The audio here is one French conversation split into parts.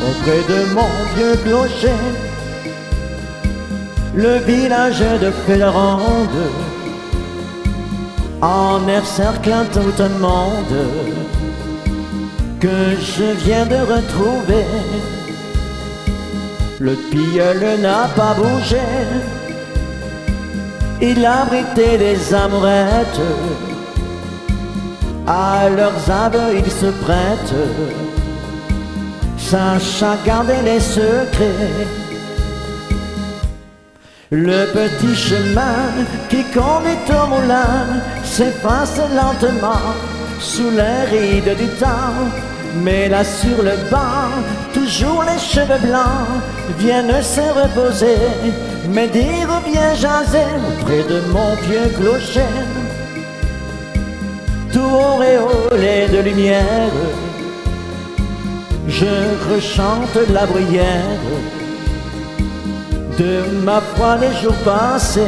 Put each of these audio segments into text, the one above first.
auprès de mon vieux clocher, le village de Fédéronde, en air cerclant tout un monde que je viens de retrouver. Le tilleul n'a pas bougé, il abritait des amourettes, à leurs aveux il se prête, sachant garder les secrets. Le petit chemin qui conduit au moulin s'efface lentement sous les rides du temps. Mais là sur le banc, toujours les cheveux blancs viennent se reposer, me dire ou bien jaser auprès de mon vieux clocher. Tout auréolé de lumière, je rechante la bruyère de ma foi les jours passés.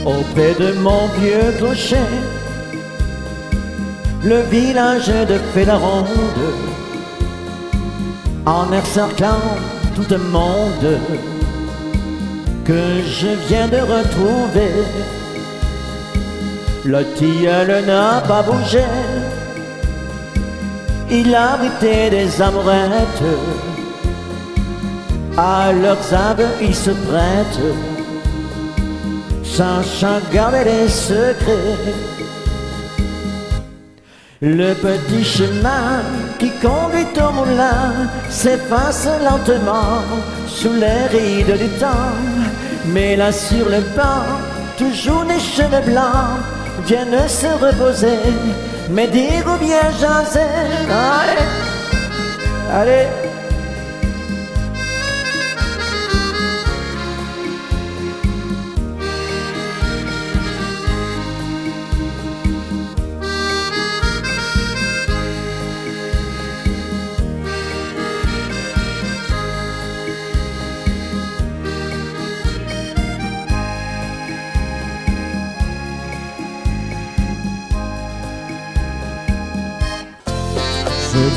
Auprès de mon vieux clocher, le village de Fédéronde, en air cerclant tout un monde que je viens de retrouver. Le tilleul n'a pas bougé, il abritait des amourettes, à leurs aveux il se prête, sachant garder les secrets. Le petit chemin qui conduit au moulin s'efface lentement sous les rides du temps. Mais là sur le banc, toujours les cheveux blancs viennent se reposer, me dire ou bien jaser. Allez, allez.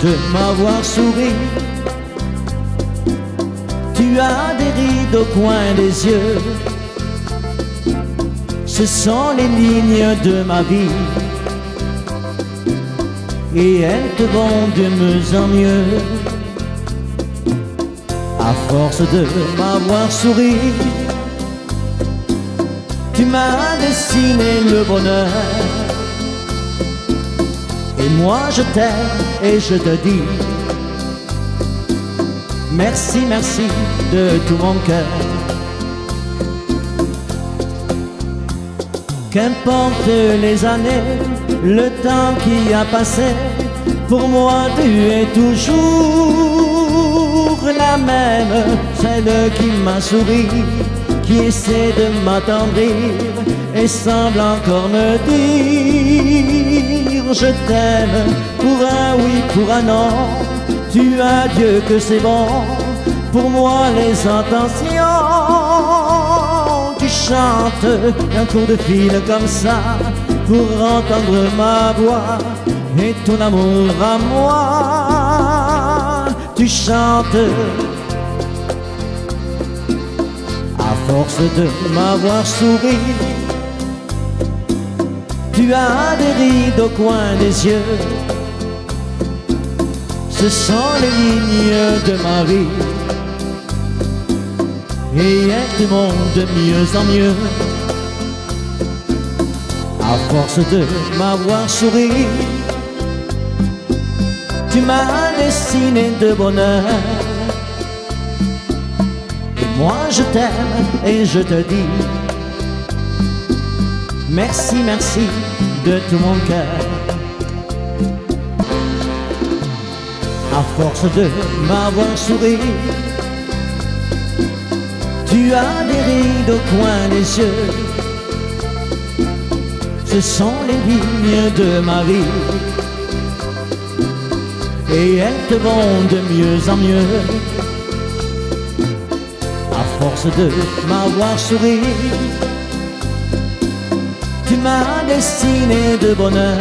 De m'avoir souri, tu as des rides au coin des yeux, ce sont les lignes de ma vie, et elles te vont de mieux en mieux. À force de m'avoir souri, tu m'as dessiné le bonheur. Et moi je t'aime et je te dis merci, merci de tout mon cœur. Qu'importe les années, le temps qui a passé, pour moi tu es toujours la même, celle qui m'a souri, qui essaie de m'attendrir et semble encore me dire je t'aime, pour un oui, pour un non, tu as Dieu que c'est bon, pour moi les intentions. Tu chantes un cours de fil comme ça, pour entendre ma voix et ton amour à moi. Tu chantes à force de m'avoir souri, Tu as des rides au coin des yeux, ce sont les lignes de ma vie, et elles te montent de mieux en mieux. À force de m'avoir souri, tu m'as dessiné de bonheur. Et moi je t'aime et je te dis merci, merci de tout mon cœur. À force de m'avoir souri, tu as des rides au coin des yeux, ce sont les lignes de ma vie, et elles te vont de mieux en mieux. À force de m'avoir souri, tu m'as dessiné de bonheur.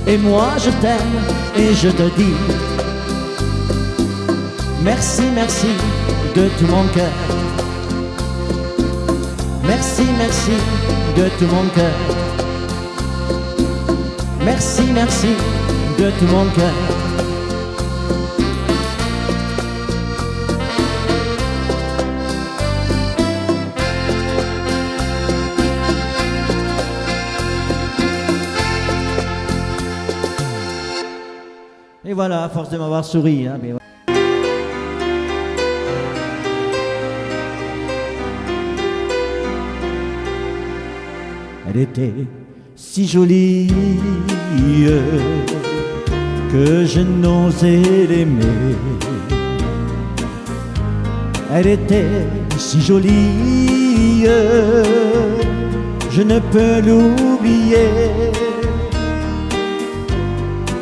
Et moi je t'aime et je te dis merci, merci de tout mon cœur. Merci, merci de tout mon cœur. Merci, merci de tout mon cœur. Et voilà, à force de m'avoir souri, hein, mais... Elle était si jolie que je n'osais l'aimer. Elle était si jolie, je ne peux l'oublier.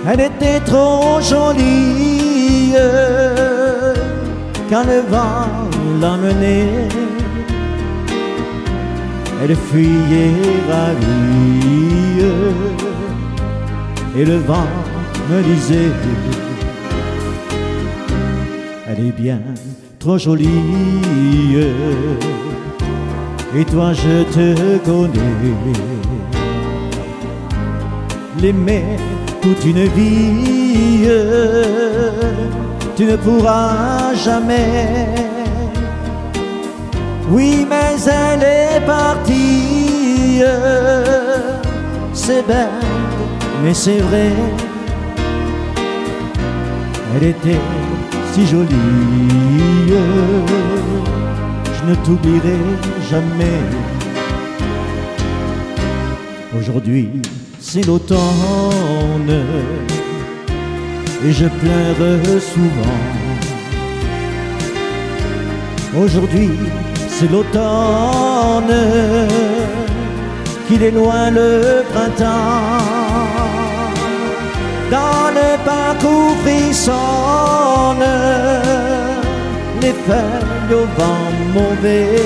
Elle était trop jolie quand le vent l'emmenait. Elle fuyait ravie et le vent me disait elle est bien trop jolie et toi je te connais. L'aimer toute une vie tu ne pourras jamais. Oui, mais elle est partie, c'est belle, mais c'est vrai. Elle était si jolie, je ne t'oublierai jamais. Aujourd'hui, c'est l'automne, et je pleure souvent. Aujourd'hui, c'est l'automne, qu'il est loin le printemps. Dans le parc où frissonnent les feuilles au vent mauvais,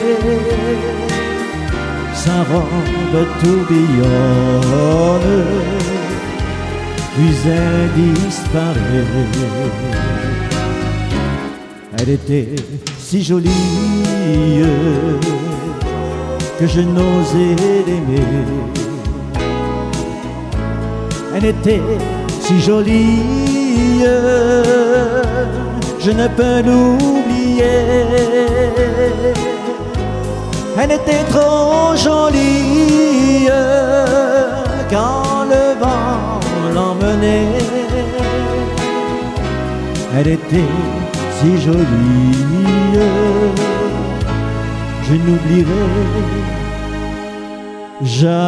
sa robe tourbillonne, puis elle disparaît. Elle était si jolie que je n'osais l'aimer. Elle était si jolie, je ne peux l'oublier. Elle était trop jolie quand le vent l'emmenait. Elle était si jolie, je n'oublierai jamais.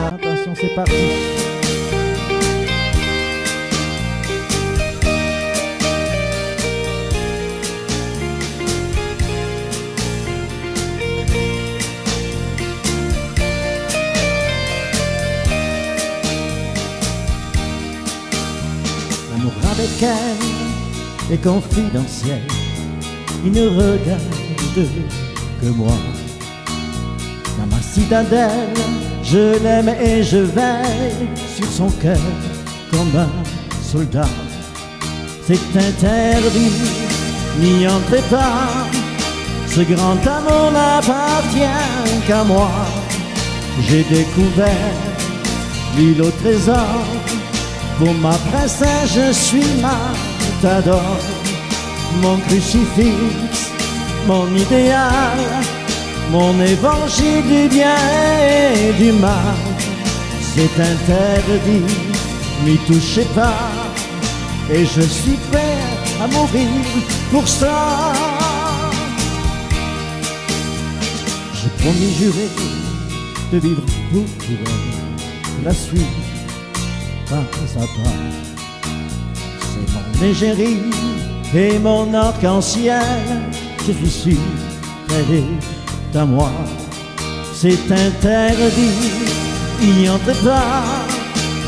Attention, c'est parti. L'amour avec elle est confidentiel, il ne regarde que moi. Dans ma citadelle, je l'aime et je veille sur son cœur comme un soldat. c'est interdit, n'y entrez pas. Ce grand amour n'appartient qu'à moi. J'ai découvert l'île au trésor. Pour ma princesse, je suis matador. Mon crucifix, mon idéal, mon évangile du bien et du mal. C'est interdit, m'y touchez pas. Et je suis prêt à mourir pour ça. J'ai promis juré de vivre pour elle, la suite pas à pas. C'est mon égérie et mon arc-en-ciel. Je suis sûr qu'elle est à moi. C'est interdit, n'y entrez pas.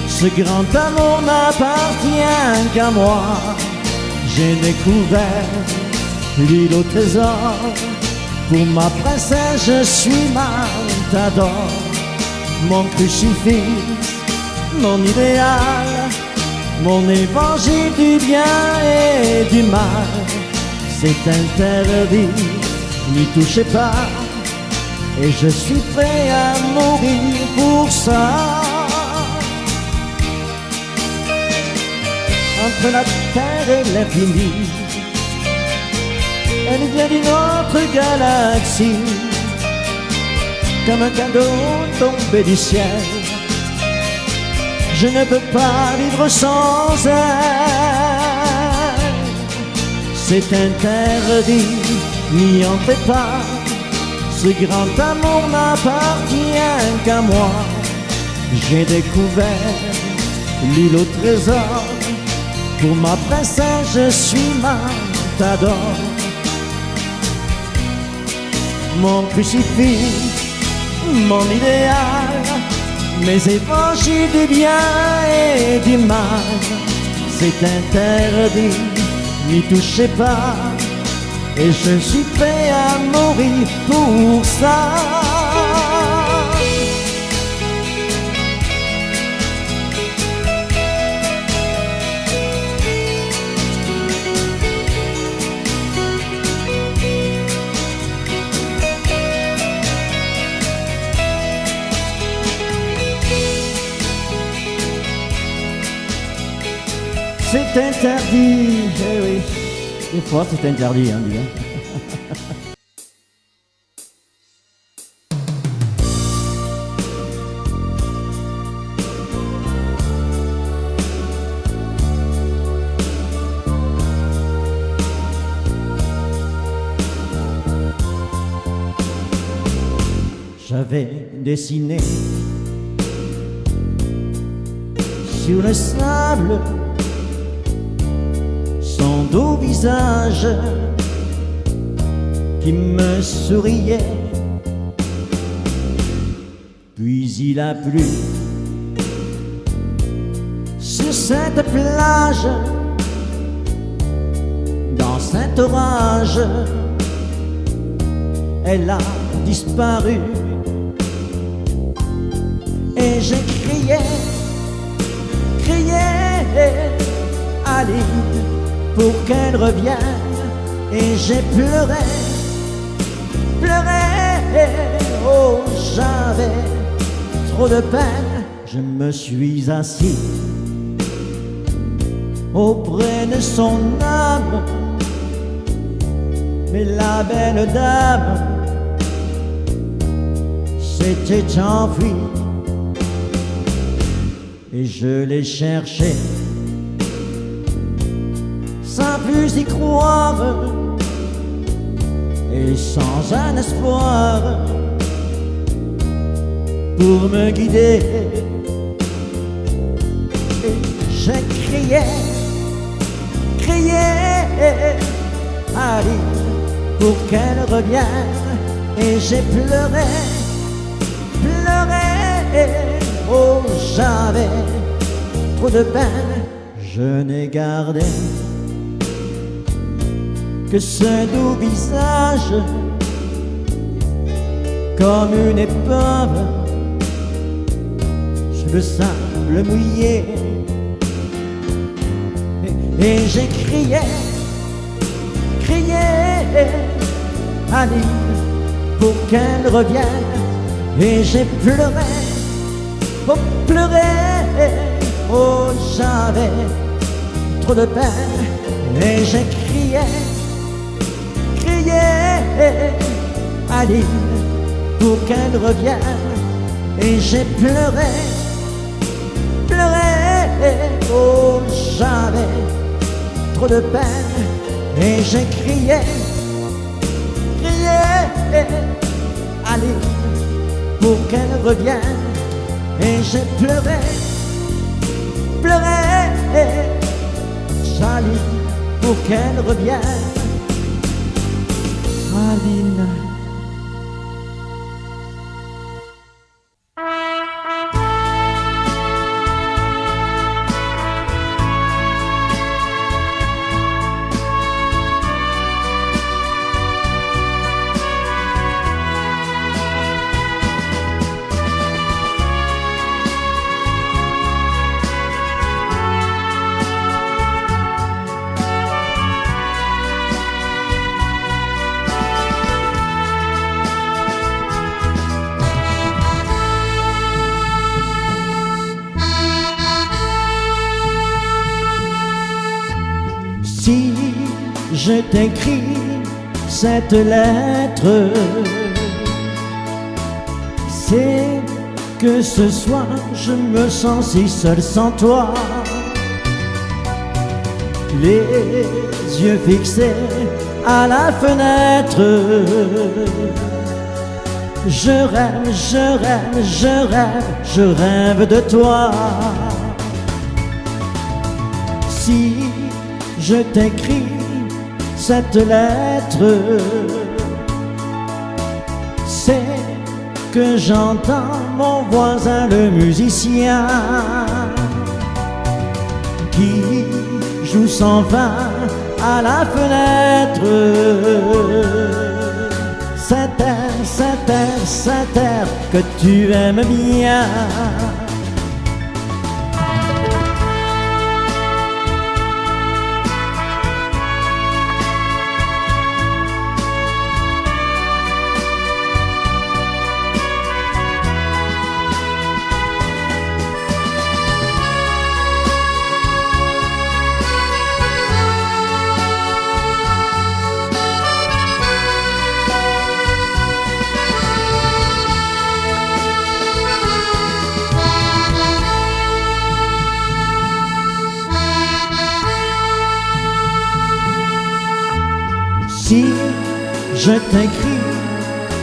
Ce grand amour n'appartient qu'à moi. J'ai découvert l'île au trésor. Pour ma princesse, je suis matador. Mon crucifix, mon idéal, mon évangile du bien et du mal. C'est interdit, n'y touchez pas. Et je suis prêt à mourir pour ça. Entre la terre et l'infini, elle vient d'une autre galaxie, comme un cadeau tombé du ciel. Je ne peux pas vivre sans elle. C'est interdit, n'y entrez pas. Ce grand amour n'appartient qu'à moi. J'ai découvert l'île au trésor. Pour ma princesse, je suis matador. Mon crucifix, mon idéal, mes évangiles du bien et du mal. C'est interdit, n'y touchez pas. Et je suis prêt à mourir pour ça. C'est interdit, eh oui, des fois c'est interdit, hein, dis donc. J'avais dessiné sur le sable son doux visage qui me souriait. Puis il a plu sur cette plage, dans cet orage. Elle a disparu et j'ai crié, allez, pour qu'elle revienne. Et j'ai pleuré, oh j'avais trop de peine. Je me suis assis auprès de son âme, mais la belle dame s'était enfuie. Et je l'ai cherché sans plus y croire et sans un espoir pour me guider. Et j'ai crié, allez, pour qu'elle revienne. Et j'ai pleuré, oh j'avais trop de peine. Je n'ai gardé que ce doux visage comme une épave sur le sable mouillé. Et et j'ai crié, Aline, pour qu'elle revienne. Et j'ai pleuré, oh pleuré, oh j'avais trop de peine. Et j'ai crié, Aline, pour qu'elle revienne. Et j'ai pleuré, oh j'avais trop de peine. Et j'ai crié, Aline, pour qu'elle revienne. Et j'ai pleuré, Aline, pour qu'elle revienne. Aline. Si je t'écris cette lettre, c'est que ce soir je me sens si seul sans toi. Les yeux fixés à la fenêtre, je rêve de toi. Si je t'écris cette lettre, c'est que j'entends mon voisin le musicien qui joue sans fin à la fenêtre. Cet air que tu aimes bien. Si je t'écris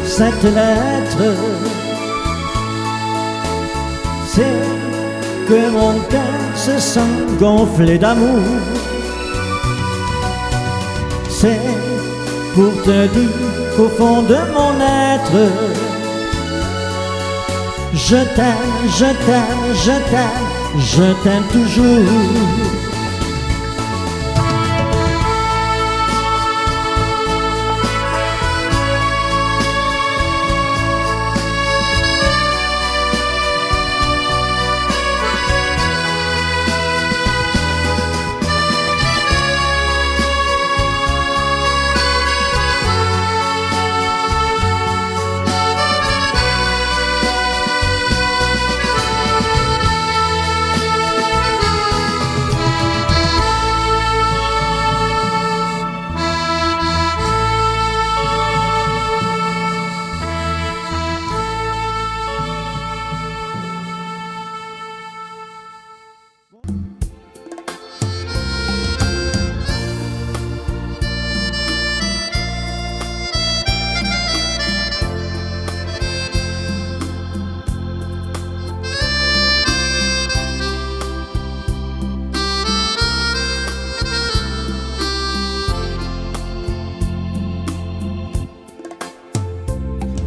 cette lettre, c'est que mon cœur se sent gonflé d'amour. C'est pour te dire qu'au fond de mon être, je t'aime toujours.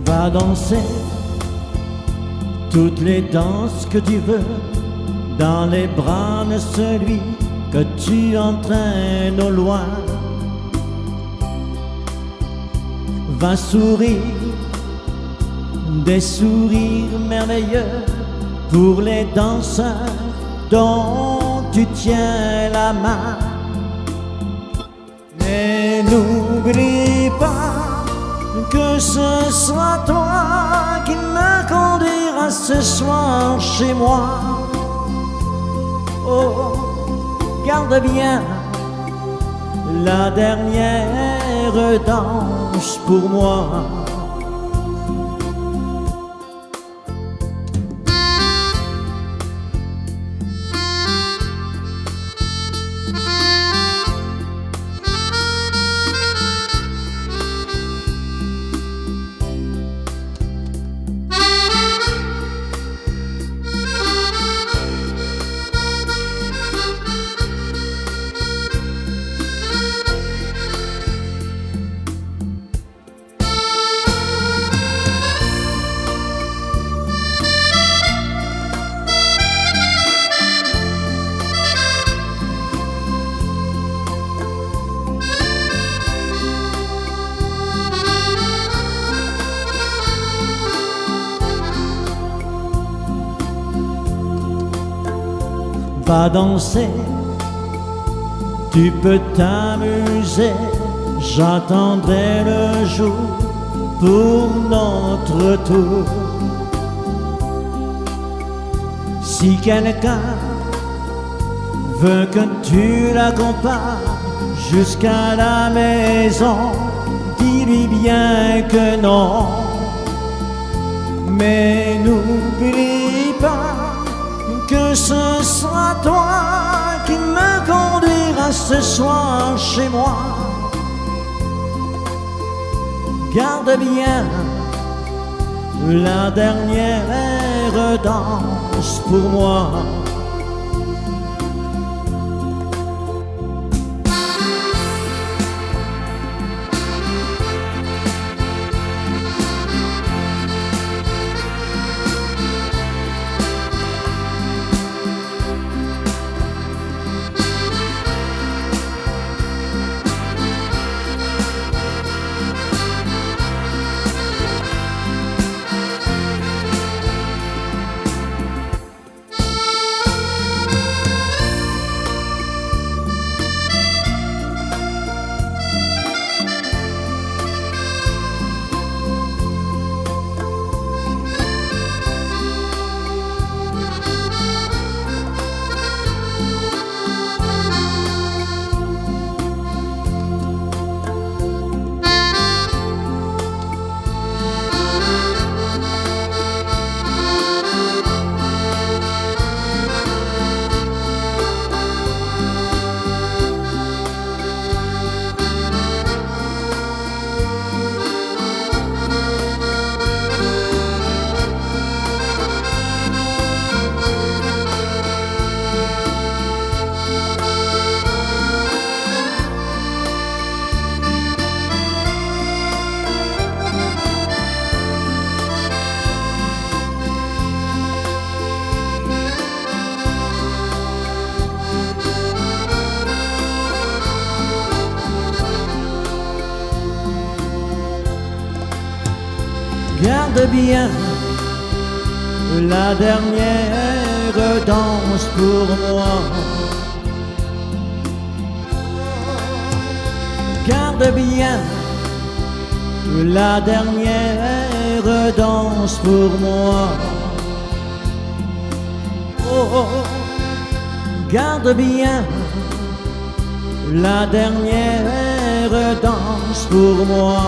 Va danser toutes les danses que tu veux dans les bras de celui que tu entraînes au loin. Va sourire des sourires merveilleux pour les danseurs dont tu tiens la main. n'oublie pas que ce sera toi qui me conduira ce soir chez moi. Oh, garde bien la dernière danse pour moi. Va danser, tu peux t'amuser, j'attendrai le jour pour notre tour. Si quelqu'un veut que tu l'accompagnes jusqu'à la maison, dis-lui bien que non. Mais n'oublie pas que ce sera toi qui me conduira ce soir chez moi. Garde bien la dernière danse pour moi. Garde bien la dernière danse pour moi. Garde bien la dernière danse pour moi. Oh, garde bien la dernière danse pour moi.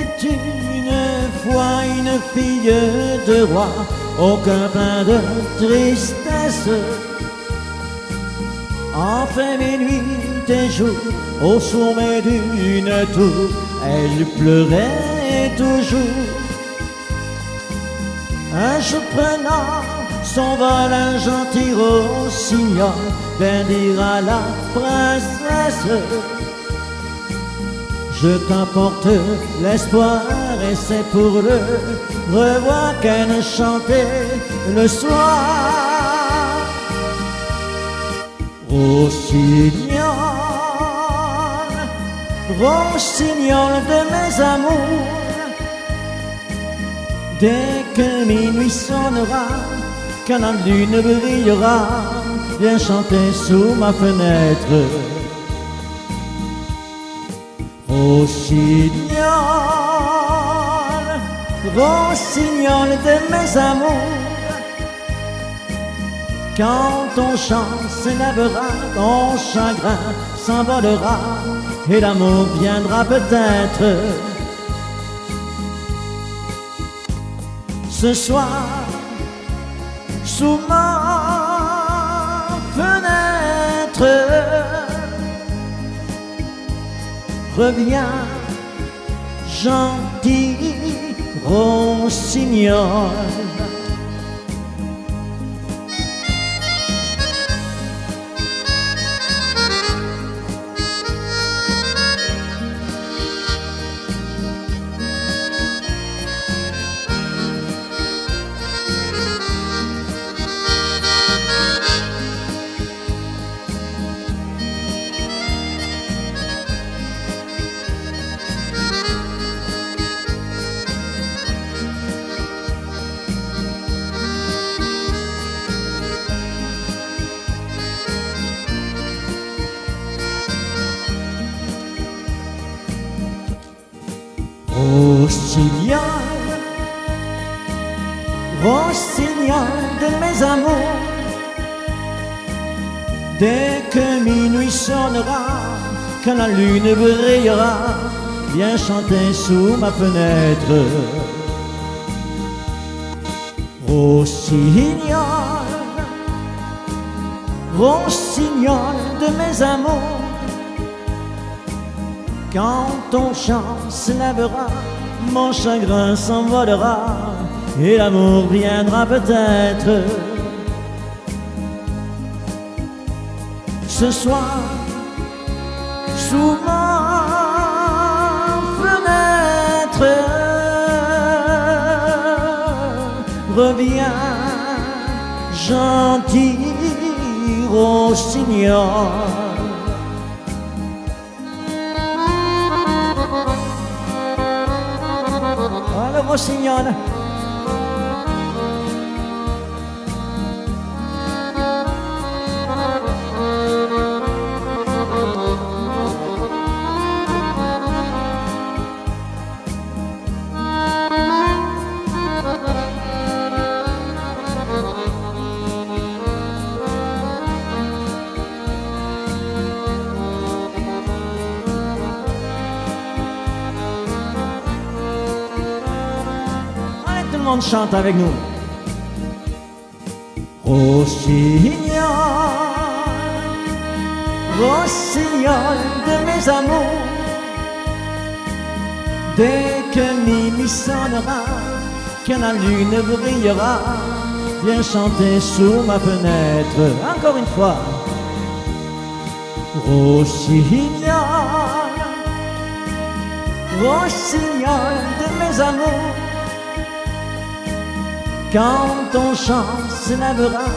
était une fois une fille de roi, au cœur plein de tristesse. Enfin minuit et jour, au sommet d'une tour, elle pleurait toujours. Un jour prenant son vol, un gentil rossignol vint dire à la princesse: je t'apporte l'espoir et c'est pour le revoir qu'elle chantait le soir. Rossignol, rossignol de mes amours, dès que minuit sonnera, quand la lune brillera, viens chanter sous ma fenêtre. Rossignol, rossignol de mes amours, quand ton chant s'élèvera, ton chagrin s'envolera, et l'amour viendra peut-être. Ce soir, sous ma fenêtre, reviens, gentil rossignol. Rossignol, rossignol de mes amours, dès que minuit sonnera, quand la lune brillera, viens chanter sous ma fenêtre. Rossignol, rossignol de mes amours, quand ton chant s'élèvera, mon chagrin s'envolera, et l'amour viendra peut-être. Ce soir, sous ma fenêtre, reviens, gentil rossignol. Le rossignol. Tout le monde chante avec nous. Rossignol, rossignol de mes amours, dès que minuit sonnera, que la lune brillera, viens chanter sous ma fenêtre. Encore une fois. Rossignol, rossignol de mes amours, quand ton chant s'élèvera,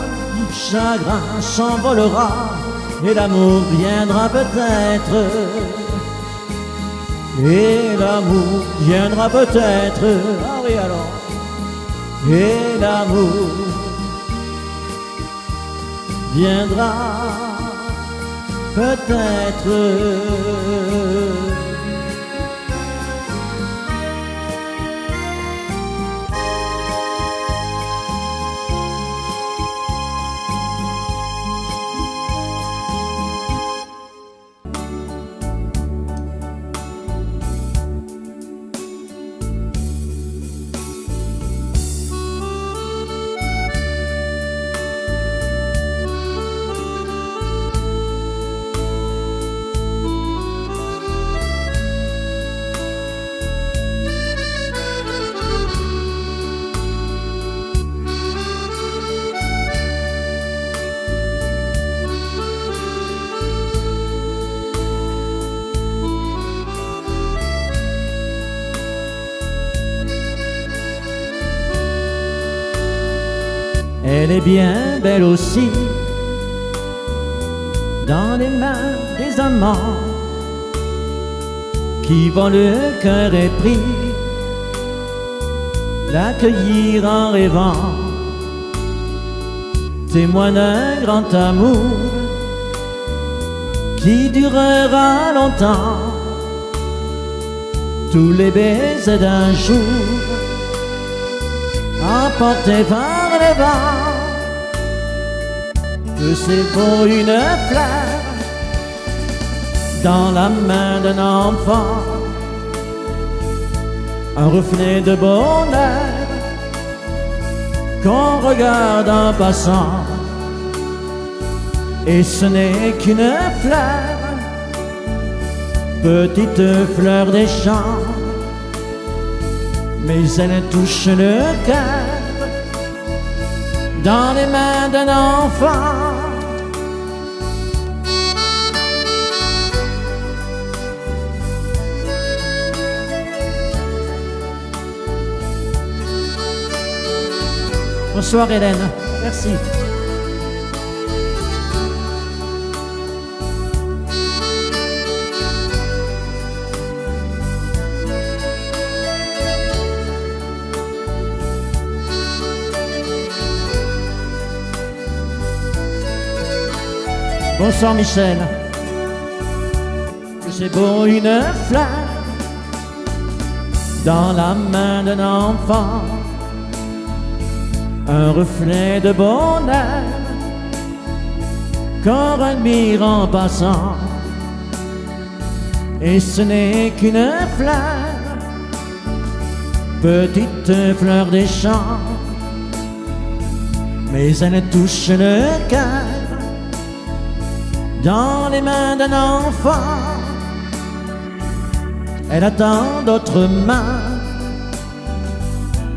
chagrin s'envolera, et l'amour viendra peut-être. Et l'amour viendra peut-être. Ah oui alors. Et l'amour viendra peut-être. Elle est bien belle aussi dans les mains des amants qui vont le cœur épris l'accueillir en rêvant, témoin d'un grand amour qui durera longtemps. Tous les baisers d'un jour emportés par les vents, que c'est beau une fleur dans la main d'un enfant, un reflet de bonheur qu'on regarde en passant. Et ce n'est qu'une fleur, petite fleur des champs, mais elle touche le cœur dans les mains d'un enfant. Bonsoir Hélène, merci. Bonsoir Michel. Que c'est beau une fleur dans la main d'un enfant, un reflet de bonheur qu'on admire en passant. Et ce n'est qu'une fleur, petite fleur des champs, mais elle touche le cœur dans les mains d'un enfant. Elle attend d'autres mains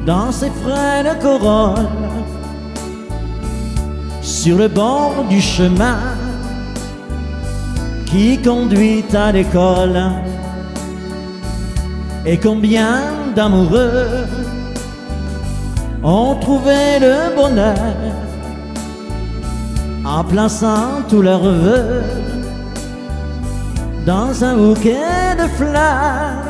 dans ses frêles corolles, sur le bord du chemin qui conduit à l'école. Et combien d'amoureux ont trouvé le bonheur en plaçant tous leurs vœux dans un bouquet de fleurs.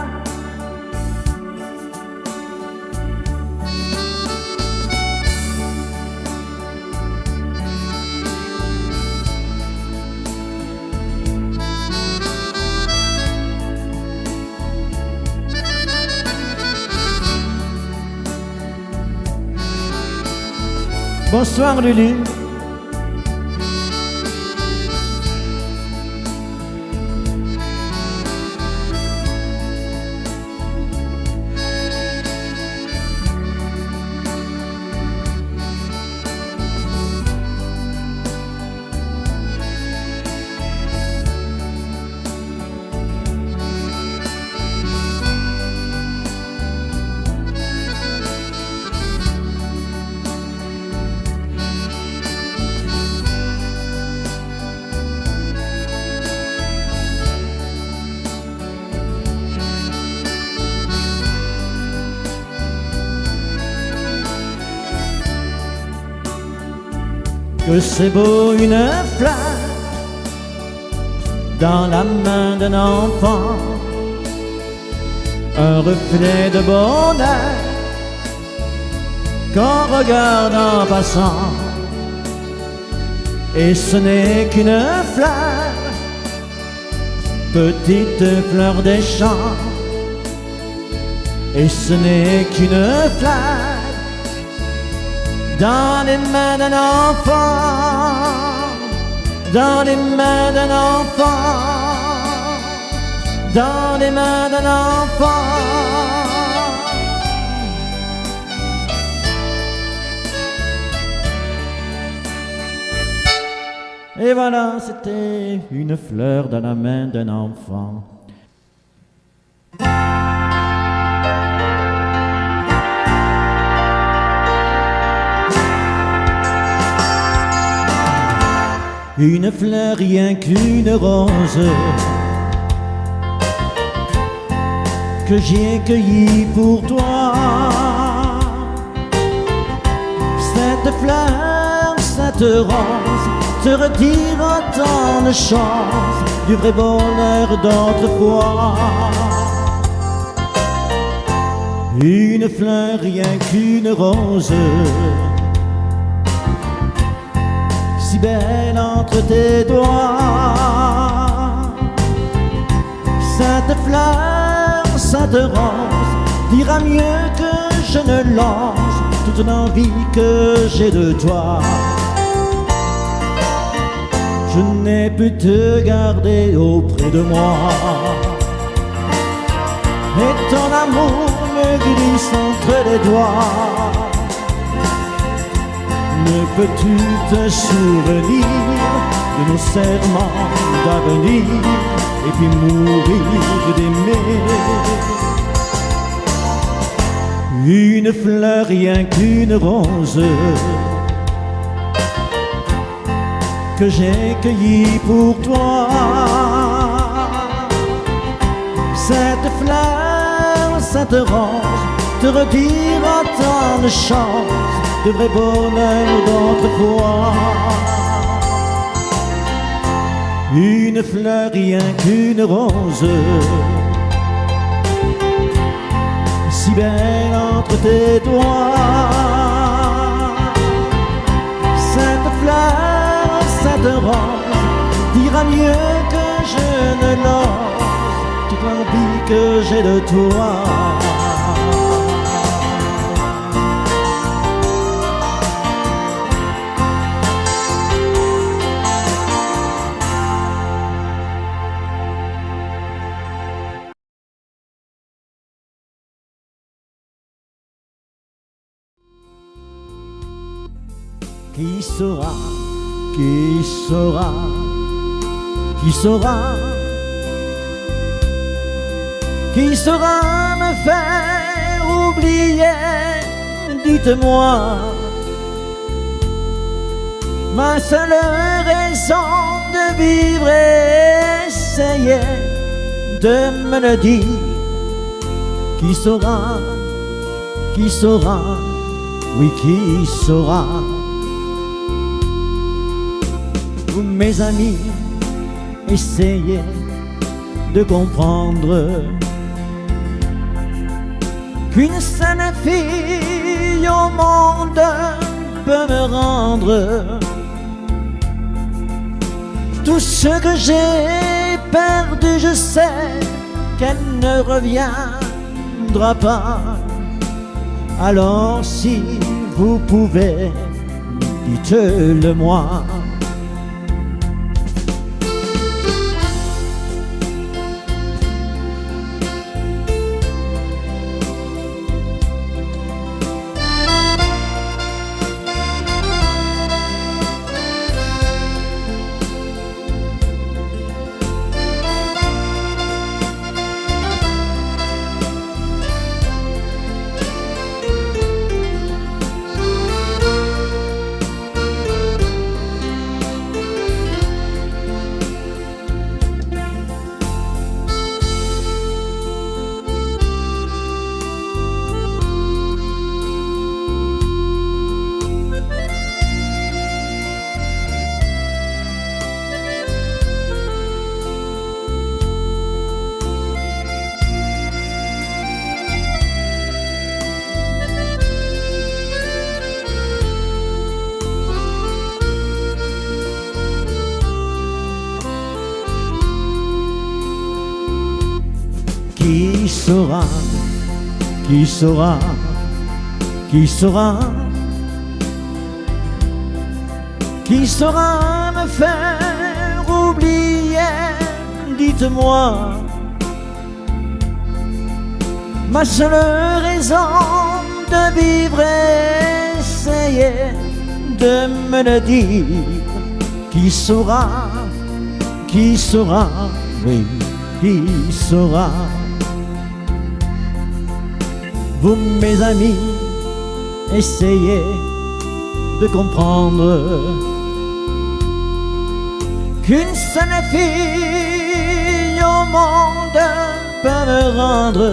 Bonsoir Lulu. Que c'est beau une fleur dans la main d'un enfant, un reflet de bonheur qu'on regarde en passant. Et ce n'est qu'une fleur, petite fleur des champs, et ce n'est qu'une fleur dans les mains d'un enfant, dans les mains d'un enfant, dans les mains d'un enfant. Et voilà, c'était une fleur dans la main d'un enfant. Une fleur rien qu'une rose que j'ai cueillie pour toi. Cette fleur cette rose te redira tant de chance du vrai bonheur d'autrefois. Une fleur, rien qu'une rose, si belle entre tes doigts. Cette fleur, cette rose dira mieux que je ne lance toute l'envie que j'ai de toi. Je n'ai pu te garder auprès de moi, et ton amour me glisse entre les doigts. Ne peux-tu te souvenir de nos serments d'avenir et puis mourir d'aimer? Une fleur, rien qu'une rose, que j'ai cueillie pour toi. Cette fleur, cette rose te redira tant de chance, de vrai bonheur d'autrefois. Une fleur, rien qu'une rose, si belle entre tes doigts. Cette fleur, cette rose dira mieux que je ne l'ose toute l'envie que j'ai de toi. Qui saura, qui saura, qui saura, qui saura me faire oublier? Dites-moi. Ma seule raison de vivre, essayez de me le dire. Qui saura, oui, qui saura? Vous, mes amis, essayez de comprendre qu'une seule fille au monde peut me rendre tout ce que j'ai perdu. Je sais qu'elle ne reviendra pas. Alors si vous pouvez, dites-le moi. Qui saura, qui saura, qui saura, qui saura me faire oublier? Dites-moi. Ma seule raison de vivre, essayez de me le dire. Qui saura, oui, qui saura? Vous, mes amis, essayez de comprendre qu'une seule fille au monde peut me rendre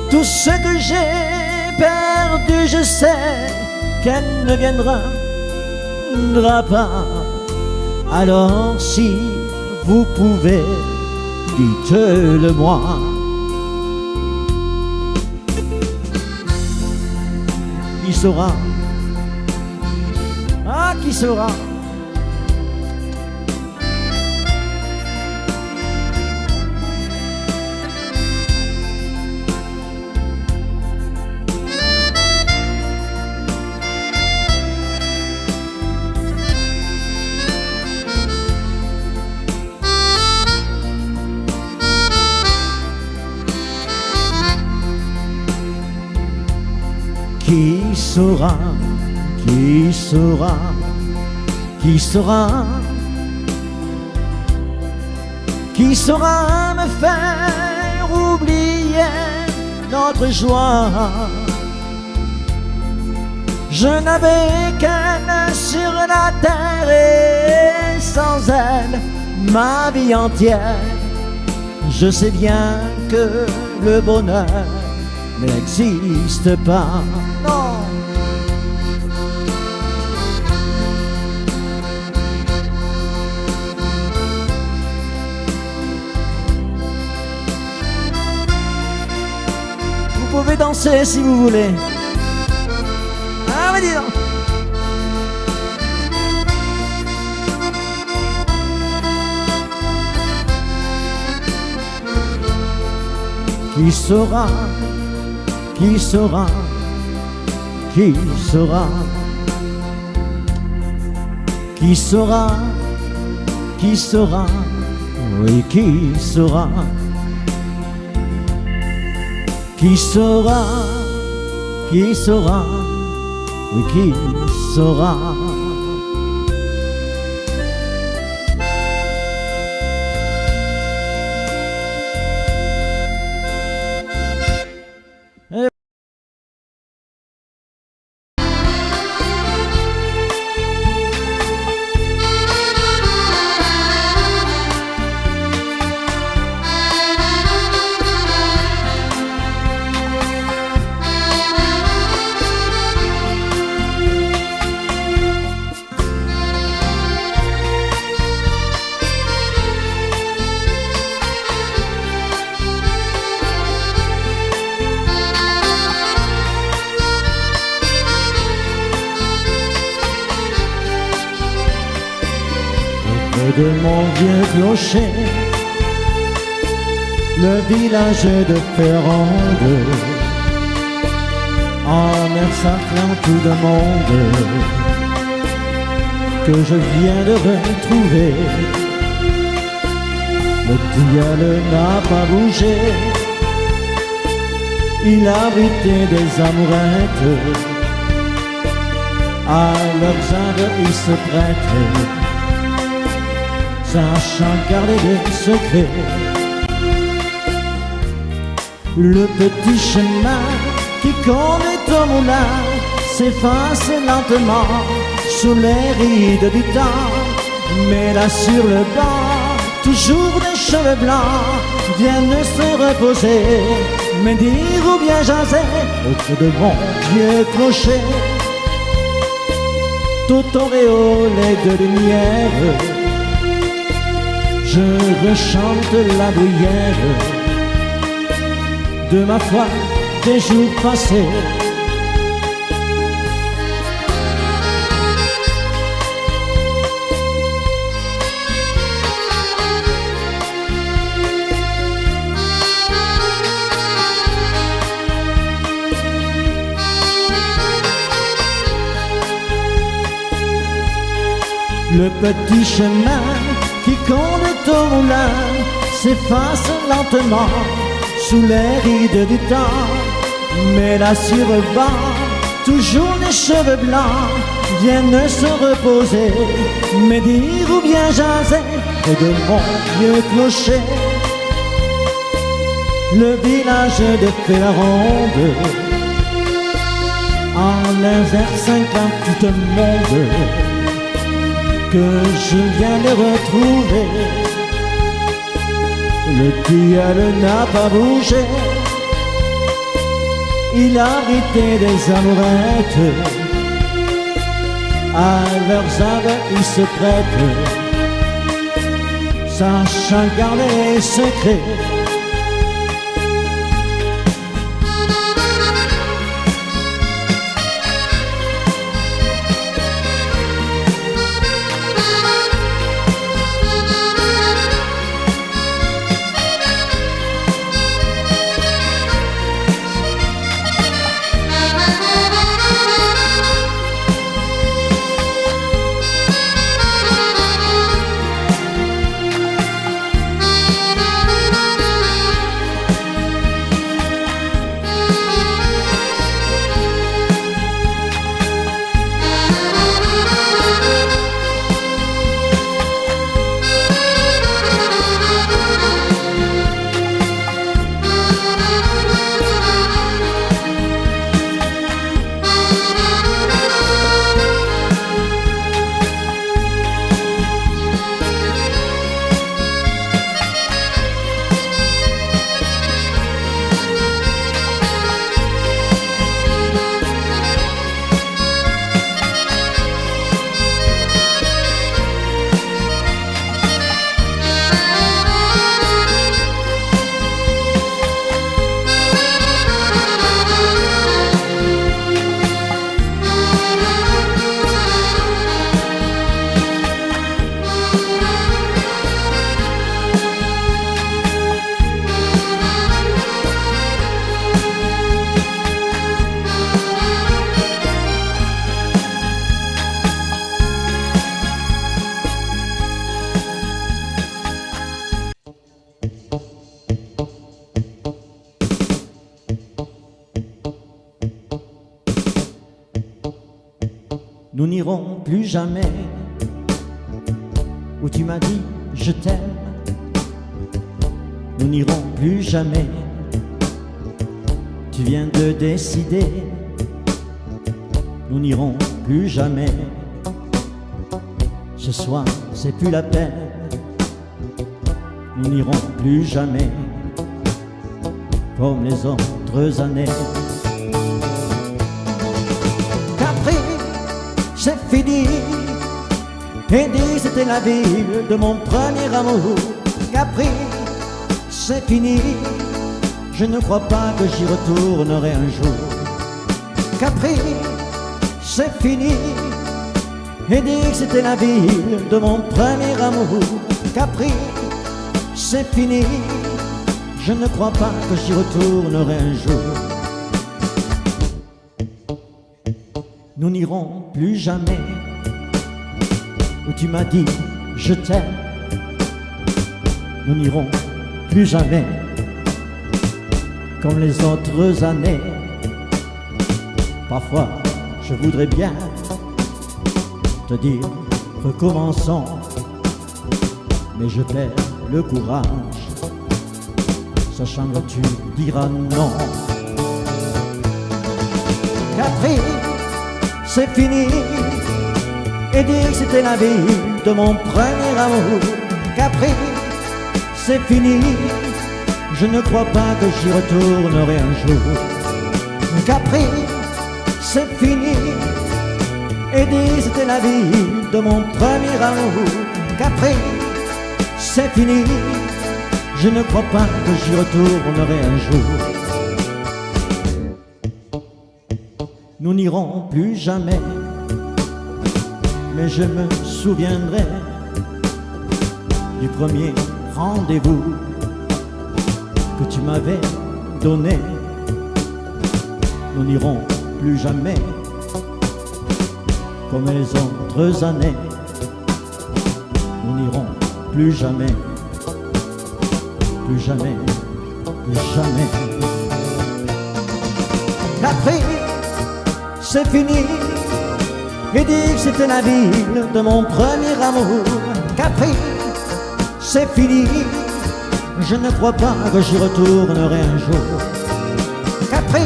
tout ce que j'ai perdu. Je sais qu'elle ne viendra pas. Alors si vous pouvez, dites-le moi. Qui saura? Ah, qui saura? Qui saura, qui saura, qui saura, qui saura me faire oublier notre joie? Je n'avais qu'elle sur la terre et sans elle, ma vie entière. Je sais bien que le bonheur n'existe pas. Non. Vous pouvez danser si vous voulez. Ah, mais dis donc. Qui saura? Qui saura? Qui saura? Qui saura? Qui saura? Oui, qui saura? Qui saura? Qui saura? Oui, qui saura? De mon vieux clocher, le village de Ferrande, en encerclant tout le monde que je viens de retrouver. Le tilleul n'a pas bougé, il abritait des amourettes, à leurs âmes il se prêtait, sachant garder des secrets. Le petit chemin qui conduit au moulin s'efface lentement sous les rides du temps. Mais là sur le banc, toujours des cheveux blancs viennent se reposer, me dire ou bien jaser autour de mon vieux clocher, tout auréolé de lumière. Je rechante la bruyère de ma foi des jours passés. Le petit chemin qui conduit au moulin s'efface lentement sous les rides du temps. Mais là sur le banc, toujours les cheveux blancs viennent se reposer, me dire ou bien jaser près de mon vieux clocher. Le village de Ferrande, en R50 tout le monde que je viens de retrouver. Le tilleul n'a pas bougé, il a abrité des amourettes, À leurs aveux ils se prêtent, sachant garder les secrets. Nous n'irons plus jamais où tu m'as dit je t'aime. Nous n'irons plus jamais, tu viens de décider. Nous n'irons plus jamais, ce soir c'est plus la peine. Nous n'irons plus jamais comme les autres années. Capri, c'est fini, et dit c'était la ville de mon premier amour. Capri, c'est fini, je ne crois pas que j'y retournerai un jour. Capri, c'est fini, et dit que c'était la ville de mon premier amour. Capri, c'est fini, je ne crois pas que j'y retournerai un jour. Nous n'irons plus jamais où tu m'as dit je t'aime. Nous n'irons plus jamais comme les autres années. Parfois je voudrais bien te dire recommençons, mais je perds le courage, sachant que tu diras non. Capri, c'est fini, et dire que c'était la vie de mon premier amour. Capri, c'est fini, je ne crois pas que j'y retournerai un jour. Capri, c'est fini, et dire que c'était la vie de mon premier amour. Capri, c'est fini, je ne crois pas que j'y retournerai un jour. Nous n'irons plus jamais, mais je me souviendrai du premier rendez-vous que tu m'avais donné. Nous n'irons plus jamais comme les autres années. Nous n'irons plus jamais, plus jamais, plus jamais. Capri, c'est fini, et dire que c'était la ville de mon premier amour. Capri, c'est fini, je ne crois pas que j'y retournerai un jour. Capri,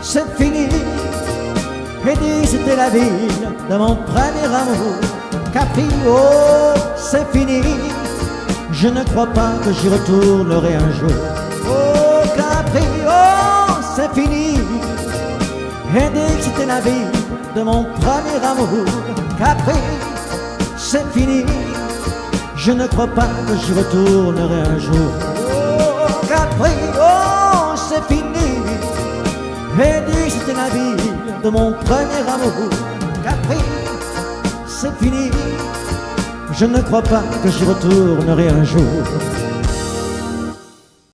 c'est fini, et dire que c'était la ville de mon premier amour. Capri, oh, c'est fini, je ne crois pas que j'y retournerai un jour. Oh, Capri, oh, c'est fini, et dire que c'était la vie de mon premier amour. Capri, c'est fini, je ne crois pas que j'y retournerai un jour. Oh, Capri, oh, c'est fini, Vénus c'était la ville de mon premier amour. Capri, c'est fini, je ne crois pas que j'y retournerai un jour.